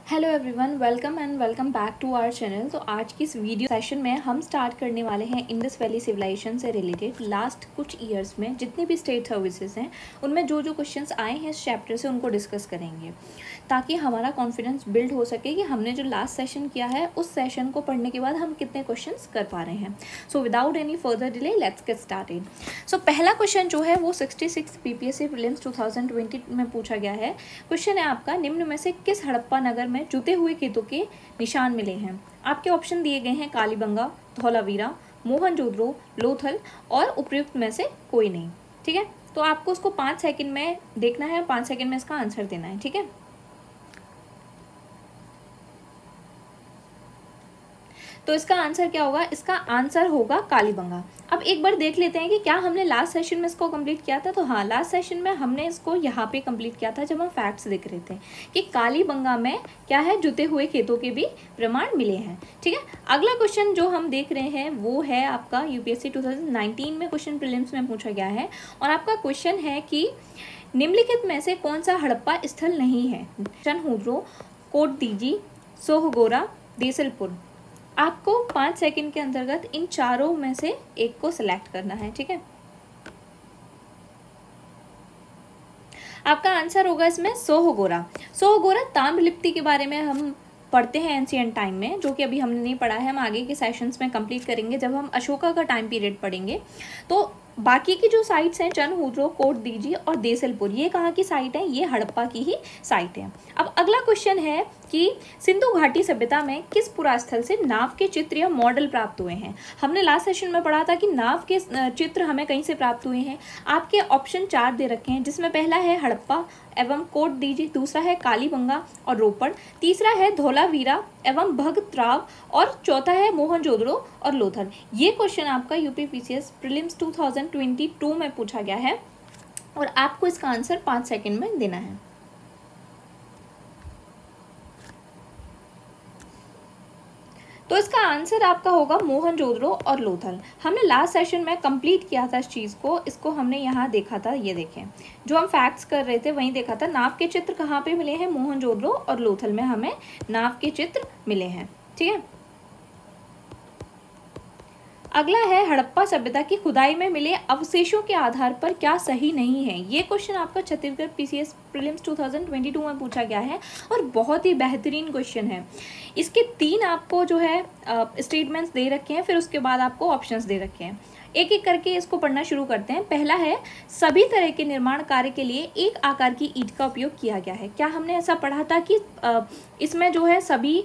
Hello everyone, welcome and welcome back to our channel. तो आज की इस वीडियो सेशन में हम स्टार्ट करने वाले हैं इंडस वैली सिविलाइजेशन से रिलेटेड लास्ट कुछ ईयर्स में जितने भी स्टेट सर्विसेज हैं उनमें जो जो क्वेश्चंस आए हैं इस चैप्टर से उनको डिस्कस करेंगे ताकि हमारा कॉन्फिडेंस बिल्ड हो सके कि हमने जो लास्ट सेशन किया है उस सेशन को पढ़ने के बाद हम कितने क्वेश्चंस कर पा रहे हैं। So without any further delay let's get started. So पहला क्वेश्चन जो है वो 66 बीपीएससी प्रीलिम्स 2020 में पूछा गया है। क्वेश्चन है आपका, निम्न में से किस हड़प्पा नगर में जुते हुए खेतों के निशान मिले हैं? आपके ऑप्शन दिए गए हैं कालीबंगा, धौलावीरा, मोहनजोदड़ो, लोथल और उपयुक्त में से कोई नहीं। ठीक है, तो आपको उसको 5 सेकंड में देखना है, 5 सेकंड में इसका आंसर देना है। ठीक है, तो इसका आंसर क्या होगा? इसका आंसर होगा कालीबंगा। अब एक बार देख लेते हैं कि क्या हमने लास्ट सेशन में इसको कंप्लीट किया था। तो हाँ, लास्ट सेशन में हमने इसको यहाँ पे कंप्लीट किया था जब हम फैक्ट्स देख रहे थे कि कालीबंगा में क्या है, जुते हुए खेतों के भी प्रमाण मिले हैं। ठीक है, अगला क्वेश्चन जो हम देख रहे हैं वो है आपका यूपीएससी 2019 में क्वेश्चन प्रीलिम्स में पूछा गया है और आपका क्वेश्चन है कि निम्नलिखित में से कौन सा हड़प्पा स्थल नहीं है? चनहुद्रो, कोटदीजी, सोहगोरा, देसलपुर। आपको 5 सेकंड के अंतर्गत इन चारों में से एक को सिलेक्ट करना है। ठीक है, आपका आंसर होगा इसमें सोहगोरा। सोहगोरा ताम्रलिप्ति के बारे में हम पढ़ते हैं एंशिएंट टाइम में, जो कि अभी हमने नहीं पढ़ा है, हम आगे के सेशंस में कंप्लीट करेंगे जब हम अशोका का टाइम पीरियड पढ़ेंगे। तो बाकी की जो साइट्स हैं चनहुद्रो, कोटदीजी और देसलपुर, ये कहाँ की साइट है? ये हड़प्पा की ही साइट है। अब अगला क्वेश्चन है कि सिंधु घाटी सभ्यता में किस पुरास्थल से नाव के चित्र या मॉडल प्राप्त हुए हैं? हमने लास्ट सेशन में पढ़ा था कि नाव के चित्र हमें कहीं से प्राप्त हुए हैं। आपके ऑप्शन 4 दे रखे हैं, जिसमें पहला है हड़प्पा एवं कोटदीजी, दूसरा है कालीबंगा और रोपड़, तीसरा है धौलावीरा एवं भगतराव और चौथा है मोहनजोदड़ो और लोथल। ये क्वेश्चन आपका यूपीपीसीएस प्रीलिम्स 2022 में पूछा गया है और आपको इसका आंसर 5 सेकंड में देना है। तो इसका आंसर आपका होगा मोहनजोदड़ो और लोथल। हमने लास्ट सेशन में कंप्लीट किया था इस चीज़ को, इसको हमने यहाँ देखा था। ये देखें, जो हम फैक्ट्स कर रहे थे वहीं देखा था। नाव के चित्र कहाँ पे मिले हैं? मोहनजोदड़ो और लोथल में हमें नाव के चित्र मिले हैं। ठीक है, अगला है हड़प्पा सभ्यता की खुदाई में मिले अवशेषों के आधार पर क्या सही नहीं है? ये क्वेश्चन आपका छत्तीसगढ़ पीसीएस प्रीलिम्स 2022 में पूछा गया है और बहुत ही बेहतरीन क्वेश्चन है। इसके 3 आपको जो है स्टेटमेंट्स दे रखे हैं, फिर उसके बाद आपको ऑप्शंस दे रखे हैं। एक एक करके इसको पढ़ना शुरू करते हैं। पहला है, सभी तरह के निर्माण कार्य के लिए एक आकार की ईंट का उपयोग किया गया है। क्या हमने ऐसा पढ़ा था कि इसमें जो है सभी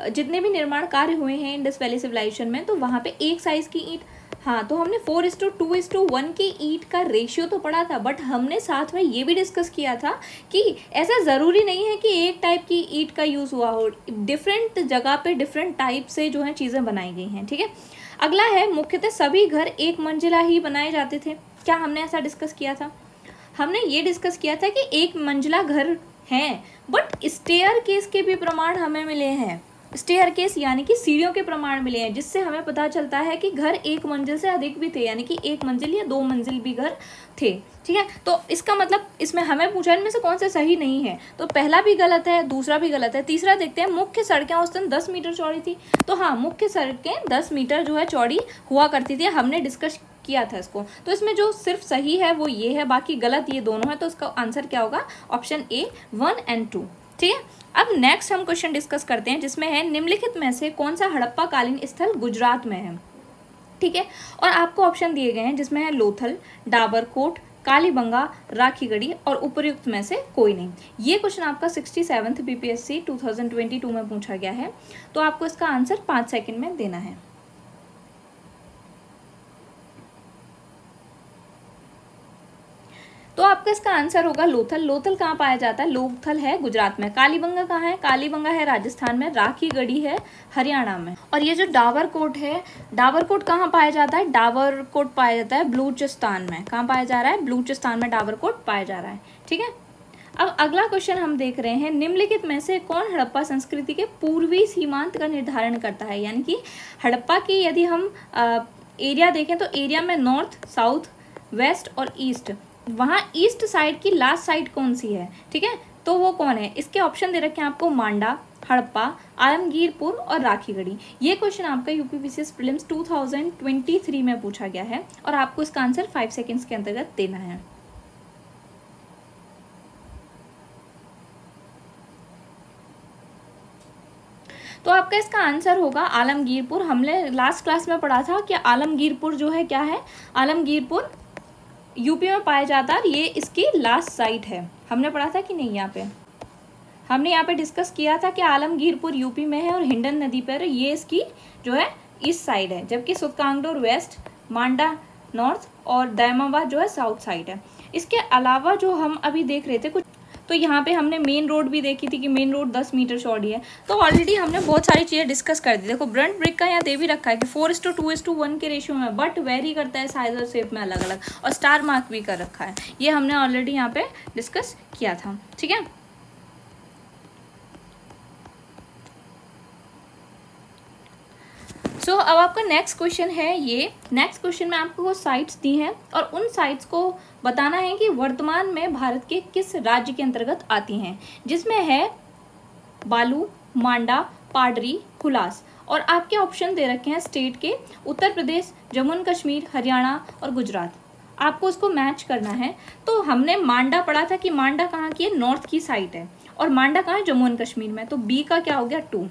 जितने भी निर्माण कार्य हुए हैं इंडस वैली सिविलाइजेशन में, तो वहाँ पे एक साइज की ईंट, हाँ, तो हमने 4:2:1 की ईंट का रेशियो तो पढ़ा था, बट हमने साथ में ये भी डिस्कस किया था कि ऐसा ज़रूरी नहीं है कि एक टाइप की ईंट का यूज़ हुआ हो, डिफरेंट जगह पे डिफरेंट टाइप से जो है चीज़ें बनाई गई हैं। ठीक है, अगला है, मुख्यतः सभी घर एक मंजिला ही बनाए जाते थे। क्या हमने ऐसा डिस्कस किया था? हमने ये डिस्कस किया था कि एक मंजिला घर हैं, बट स्टेयर केस के भी प्रमाण हमें मिले हैं। स्टेयर केस यानी कि सीढ़ियों के प्रमाण मिले हैं, जिससे हमें पता चलता है कि घर एक मंजिल से अधिक भी थे, यानी कि 1 मंजिल या 2 मंजिल भी घर थे। ठीक है, तो इसका मतलब इसमें हमें पूछा इनमें से कौन सा सही नहीं है। तो पहला भी गलत है, दूसरा भी गलत है। तीसरा देखते हैं, मुख्य सड़कें औसतन 10 मीटर चौड़ी थी। तो हाँ, मुख्य सड़कें 10 मीटर जो है चौड़ी हुआ करती थी, हमने डिस्कस किया था इसको। तो इसमें जो सिर्फ सही है वो ये है, बाकी गलत ये दोनों है। तो इसका आंसर क्या होगा? ऑप्शन ए 1 और 2। ठीक है, अब नेक्स्ट हम क्वेश्चन डिस्कस करते हैं, जिसमें है निम्नलिखित में से कौन सा हड़प्पा कालीन स्थल गुजरात में है? ठीक है, और आपको ऑप्शन दिए गए हैं, जिसमें है लोथल, डाबरकोट, कालीबंगा, राखीगढ़ी और उपयुक्त में से कोई नहीं। ये क्वेश्चन आपका 67 बीपीएससी 2022 में पूछा गया है। तो आपको इसका आंसर 5 सेकंड में देना है। तो आपका इसका आंसर होगा लोथल। लोथल कहाँ पाया जाता है? लोथल है गुजरात में। कालीबंगा कहाँ है? कालीबंगा है राजस्थान में। राखीगढ़ी है हरियाणा में। और ये जो डाबरकोट है, डाबरकोट कहाँ पाया जाता है? डाबरकोट पाया जाता है बलूचिस्तान में। कहाँ पाया जा रहा है? बलूचिस्तान में डाबरकोट पाया जा रहा है। ठीक है, अब अगला क्वेश्चन हम देख रहे हैं, निम्नलिखित में से कौन हड़प्पा संस्कृति के पूर्वी सीमांत का निर्धारण करता है? यानी कि हड़प्पा की यदि हम एरिया देखें तो एरिया में नॉर्थ, साउथ, वेस्ट और ईस्ट, वहाँ ईस्ट साइड की लास्ट साइड कौन सी है? ठीक है, तो वो कौन है? इसके ऑप्शन दे रखे हैं आपको, मांडा, हड़प्पा, आलमगीरपुर और राखीगढ़ी। ये क्वेश्चन आपका यूपीपीसीएस प्रीलिम्स 2023 में पूछा गया है और आपको इसका आंसर 5 सेकेंड्स के अंतर्गत देना है। तो आपका इसका आंसर होगा आलमगीरपुर। हमने लास्ट क्लास में पढ़ा था कि आलमगीरपुर जो है क्या है, आलमगीरपुर यूपी में पाया जाता है। ये इसकी लास्ट साइट है, हमने पढ़ा था कि नहीं? हमने यहाँ पे डिस्कस किया था कि आलमगीरपुर यूपी में है और हिंडन नदी पर ये इसकी जो है ईस्ट साइड है, जबकि सुतकांगडोर वेस्ट, मांडा नॉर्थ और दैमाबाद जो है साउथ साइड है। इसके अलावा जो हम अभी देख रहे थे कुछ, तो यहाँ पे हमने मेन रोड भी देखी थी कि मेन रोड 10 मीटर चौड़ी है। तो ऑलरेडी हमने बहुत सारी चीज़ें डिस्कस कर दी। देखो ब्रंट ब्रिक का यहाँ दे भी रखा है कि 4:2:1 के रेशियो में, बट वेरी करता है साइज और शेप में अलग अलग, और स्टार मार्क भी कर रखा है। ये हमने ऑलरेडी यहाँ पे डिस्कस किया था, ठीक है। सो अब आपका नेक्स्ट क्वेश्चन है ये। नेक्स्ट क्वेश्चन में आपको वो साइट्स दी हैं और उन साइट्स को बताना है कि वर्तमान में भारत के किस राज्य के अंतर्गत आती हैं, जिसमें है बालू, मांडा, पाडरी, हुलास। और आपके ऑप्शन दे रखे हैं स्टेट के, उत्तर प्रदेश, जम्मू एंड कश्मीर, हरियाणा और गुजरात। आपको उसको मैच करना है। तो हमने मांडा पढ़ा था कि मांडा कहाँ की है, नॉर्थ की साइड है, और मांडा कहाँ है, जम्मू एंड कश्मीर में। तो बी का क्या हो गया, 2।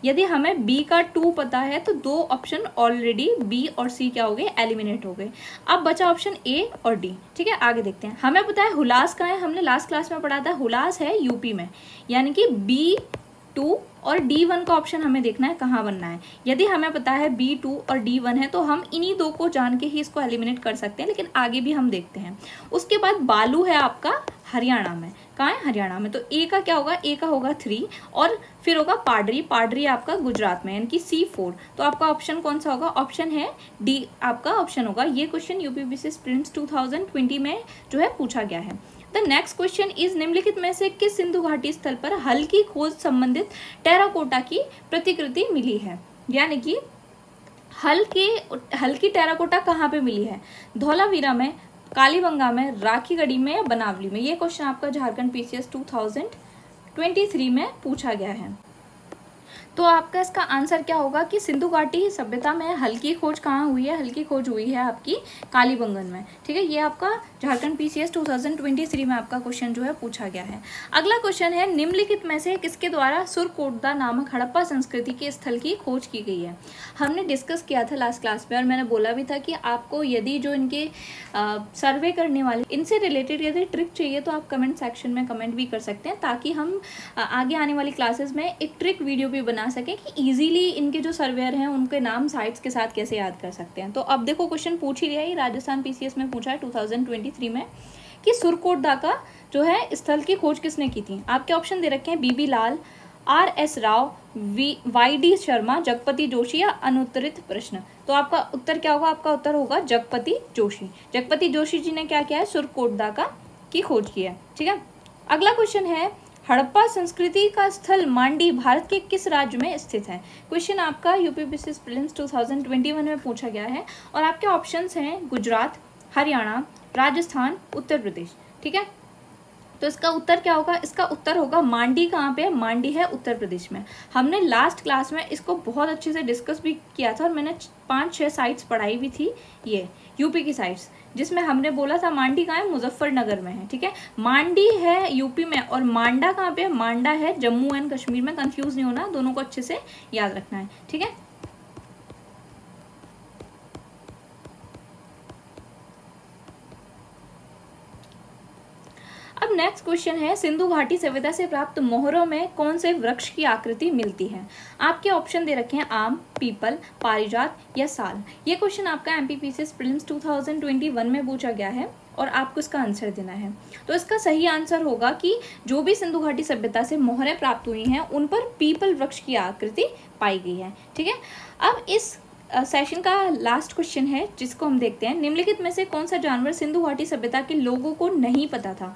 यदि हमें बी का 2 पता है तो 2 ऑप्शन ऑलरेडी बी और सी क्या हो गए, एलिमिनेट हो गए। अब बचा ऑप्शन ए और डी, ठीक है। आगे देखते हैं। हमें पता है हुलास कहाँ है, हमने लास्ट क्लास में पढ़ा था, हुलास है यूपी में, यानी कि B2 और D1 का ऑप्शन हमें देखना है कहाँ बनना है। यदि हमें पता है B2 और D1 है तो हम इन्हीं 2 को जान के ही इसको एलिमिनेट कर सकते हैं, लेकिन आगे भी हम देखते हैं। उसके बाद बालू है आपका हरियाणा में, कहाँ है, हरियाणा में। तो ए का क्या होगा, ए का होगा 3, और फिर होगा पाडरी, पाडरी आपका गुजरात में, यानी कि C4। तो आपका ऑप्शन कौन सा होगा, ऑप्शन है डी आपका ऑप्शन होगा। ये क्वेश्चन यूपीपीसीएस प्रीलिम्स 2020 में जो है पूछा गया है। द नेक्स्ट क्वेश्चन इज, निम्नलिखित में से किस सिंधु घाटी स्थल पर हल की खोज संबंधित टेराकोटा की प्रतिकृति मिली है? यानी कि हल की टेराकोटा कहाँ पे मिली है, धौलावीरा में, कालीबंगा में, राखीगढ़ी में या बनावली में? ये क्वेश्चन आपका झारखंड पीसीएस 2023 में पूछा गया है। तो आपका इसका आंसर क्या होगा कि सिंधु घाटी सभ्यता में हल की खोज कहाँ हुई है, हल की खोज हुई है आपकी कालीबंगन में, ठीक है। ये आपका झारखंड पीसीएस 2023 में आपका क्वेश्चन जो है पूछा गया है। अगला क्वेश्चन है, निम्नलिखित में से किसके द्वारा सुरकोटदा नामक हड़प्पा संस्कृति के स्थल की खोज की गई है? हमने डिस्कस किया था लास्ट क्लास में, और मैंने बोला भी था कि आपको यदि जो इनके सर्वे करने वाले इनसे रिलेटेड यदि ट्रिक चाहिए तो आप कमेंट सेक्शन में कमेंट भी कर सकते हैं, ताकि हम आगे आने वाली क्लासेस में एक ट्रिक वीडियो भी बना सकें कि इजीली इनके जो सर्वेयर हैं उनके नाम साइट्स के साथ कैसे याद कर सकते हैं। तो अब देखो क्वेश्चन पूछ ही लिया, ही राजस्थान पीसीएस में पूछा है 2023 में कि सुरकोटदा का जो है स्थल की खोज किसने की थी। आपके ऑप्शन दे रखे हैं बीबी लाल, RS राव, YD शर्मा, जगपति जोशी या अनुत्तरित प्रश्न। तो आपका उत्तर क्या होगा, आपका उत्तर होगा जगपति जोशी। जगपति जोशी जी ने क्या किया है, सुरकोटदा की खोज की है, ठीक है। अगला क्वेश्चन है, हड़प्पा संस्कृति का स्थल मांडी भारत के किस राज्य में स्थित है? क्वेश्चन आपका यूपीपीसीएस प्रीलिम्स 2021 में पूछा गया है और आपके ऑप्शंस हैं गुजरात, हरियाणा, राजस्थान, उत्तर प्रदेश, ठीक है। तो इसका उत्तर क्या होगा, इसका उत्तर होगा मांडी। कहाँ पे है, मांडी है उत्तर प्रदेश में। हमने लास्ट क्लास में इसको बहुत अच्छे से डिस्कस भी किया था और मैंने 5-6 साइट्स पढ़ाई भी थी, ये यूपी की साइट्स, जिसमें हमने बोला था मांडी कहाँ है, मुजफ्फरनगर में है, ठीक है। मांडी है यूपी में और मांडा कहाँ पे है, मांडा है जम्मू एंड कश्मीर में। कंफ्यूज नहीं होना, दोनों को अच्छे से याद रखना है, ठीक है। अब नेक्स्ट क्वेश्चन है, सिंधु घाटी सभ्यता से प्राप्त मोहरों में कौन से वृक्ष की आकृति मिलती है? आपके ऑप्शन दे रखे हैं आम, पीपल, पारिजात या साल। ये क्वेश्चन आपका एमपीपीसीएस प्रीलिम्स 2021 में पूछा गया है और आपको इसका आंसर देना है। तो इसका सही आंसर होगा कि जो भी सिंधु घाटी सभ्यता से मोहरें प्राप्त हुई हैं उन पर पीपल वृक्ष की आकृति पाई गई है, ठीक है। अब इस सेशन का लास्ट क्वेश्चन है जिसको हम देखते हैं, निम्नलिखित में से कौन सा जानवर सिंधु घाटी सभ्यता के लोगों को नहीं पता था?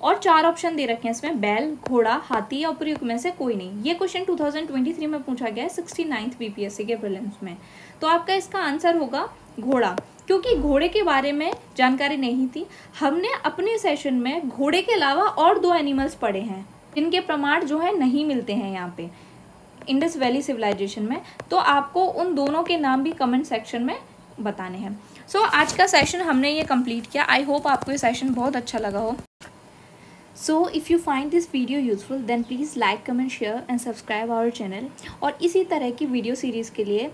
और 4 ऑप्शन दे रखे हैं इसमें, बैल, घोड़ा, हाथी या उपयुक्त में से कोई नहीं। ये क्वेश्चन 2023 में पूछा गया है 69th बीपीएससी के प्रीलिम्स में। तो आपका इसका आंसर होगा घोड़ा, क्योंकि घोड़े के बारे में जानकारी नहीं थी। हमने अपने सेशन में घोड़े के अलावा और 2 एनिमल्स पढ़े हैं जिनके प्रमाण जो है नहीं मिलते हैं यहाँ पे, इंडस वैली सिविलाइजेशन में, तो आपको उन दोनों के नाम भी कमेंट सेक्शन में बताने हैं। सो आज का सेशन हमने ये कंप्लीट किया। आई होप आपको ये सेशन बहुत अच्छा लगा हो। So if you find this video useful then please like, comment, share and subscribe our channel. और इसी तरह की वीडियो सीरीज़ के लिए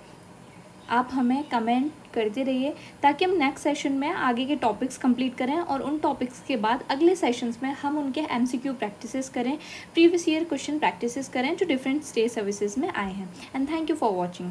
आप हमें कमेंट करते रहिए ताकि हम नेक्स्ट सेशन में आगे के टॉपिक्स कंप्लीट करें, और उन टॉपिक्स के बाद अगले सेशंस में हम उनके MCQ प्रैक्टिसेस करें, प्रीवियस ईयर क्वेश्चन प्रैक्टिसेस करें जो डिफरेंट स्टेट सर्विसेज में आए हैं। And thank you for watching.